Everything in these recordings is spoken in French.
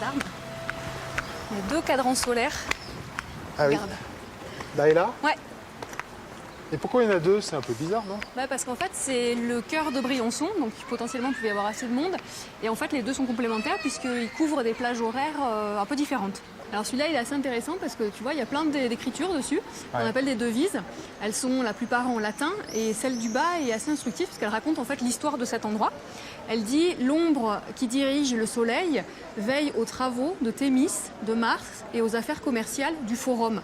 d'Armes. Il y a 2 cadrans solaires. Ah oui. Regarde. Là et là. Ouais. Et pourquoi il y en a 2? C'est un peu bizarre, non? Bah parce qu'en fait, c'est le cœur de Briançon, donc potentiellement, il pouvait y avoir assez de monde. Et en fait, les 2 sont complémentaires puisqu'ils couvrent des plages horaires un peu différentes. Alors celui-là, il est assez intéressant parce que tu vois, il y a plein d'écritures dessus, qu'on appelle des devises. Elles sont la plupart en latin et celle du bas est assez instructive parce qu'elle raconte en fait l'histoire de cet endroit. Elle dit « L'ombre qui dirige le soleil veille aux travaux de Thémis, de Mars et aux affaires commerciales du Forum ».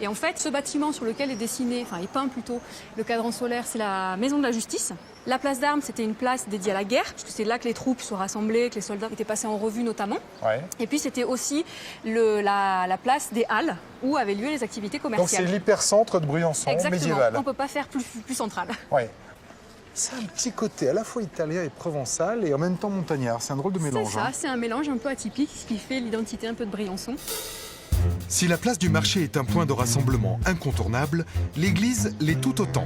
Et en fait, ce bâtiment sur lequel est dessiné, enfin est peint plutôt, le cadran solaire, c'est la maison de la justice. La place d'Armes, c'était une place dédiée à la guerre, puisque c'est là que les troupes se rassemblaient, que les soldats étaient passés en revue notamment. Ouais. Et puis c'était aussi la place des Halles, où avaient lieu les activités Donc commerciales. c'est l'hypercentre de Briançon, Exactement, médiéval. on ne peut pas faire plus central. Ouais. C'est un petit côté à la fois italien et provençal et en même temps montagnard. C'est un drôle de C'est mélange. ça, c'est un mélange un peu atypique, ce qui fait l'identité un peu de Briançon. Si la place du marché est un point de rassemblement incontournable, l'église l'est tout autant.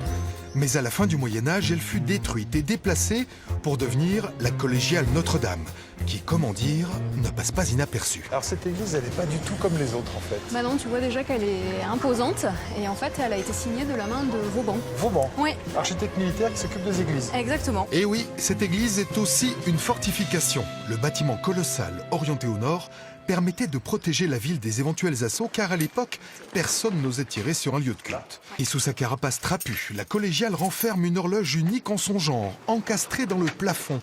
Mais à la fin du Moyen-Âge, elle fut détruite et déplacée pour devenir la collégiale Notre-Dame, qui, comment dire, ne passe pas inaperçue. Alors cette église, elle n'est pas du tout comme les autres en fait. Maintenant, tu vois déjà qu'elle est imposante, et en fait, elle a été signée de la main de Vauban. Vauban, Oui, architecte militaire qui s'occupe des églises. exactement. Et oui, cette église est aussi une fortification. Le bâtiment colossal, orienté au nord, permettait de protéger la ville des éventuels assauts, car à l'époque, personne n'osait tirer sur un lieu de culte. Et sous sa carapace trapue, la collégiale renferme une horloge unique en son genre, encastrée dans le plafond,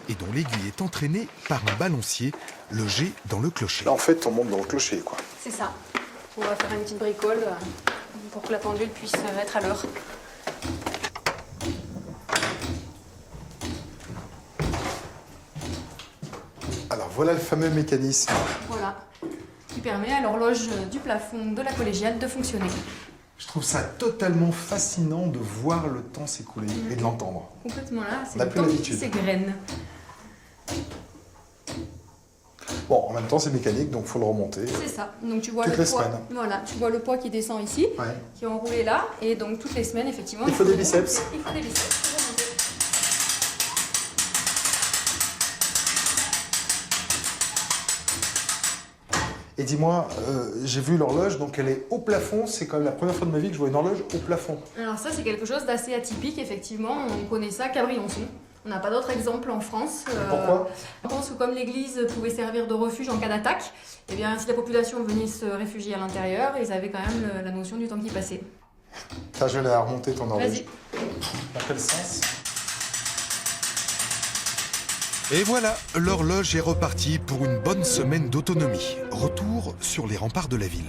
et dont l'aiguille est entraînée par un balancier logé dans le clocher. Là en fait, on monte dans le clocher quoi. C'est ça. On va faire une petite bricole pour que la pendule puisse être à l'heure. Alors voilà le fameux mécanisme. Voilà. Qui permet à l'horloge du plafond de la collégiale de fonctionner. Je trouve ça totalement fascinant de voir le temps s'écouler et de l'entendre. Complètement là, c'est On a le plus temps qui l'habitude. s'égrène. Bon, en même temps c'est mécanique donc il faut le remonter. C'est ça. Donc tu vois Toutes le les poids. semaines. Voilà, tu vois le poids qui descend ici, Ouais. qui est enroulé là, et donc toutes les semaines effectivement. Il faut des biceps. Il faut des biceps. Pour remonter. Et dis-moi, j'ai vu l'horloge, donc elle est au plafond. C'est quand même la première fois de ma vie que je vois une horloge au plafond. Alors ça c'est quelque chose d'assez atypique effectivement. On connaît ça qu'à Briançon. On n'a pas d'autres exemples en France. Pourquoi? Je pense que comme l'église pouvait servir de refuge en cas d'attaque, eh bien si la population venait se réfugier à l'intérieur, ils avaient quand même la notion du temps qui passait. Ça, je vais la remonter ton horloge. Vas-y. Dans quel sens? Et voilà, l'horloge est repartie pour une bonne semaine d'autonomie. Retour sur les remparts de la ville.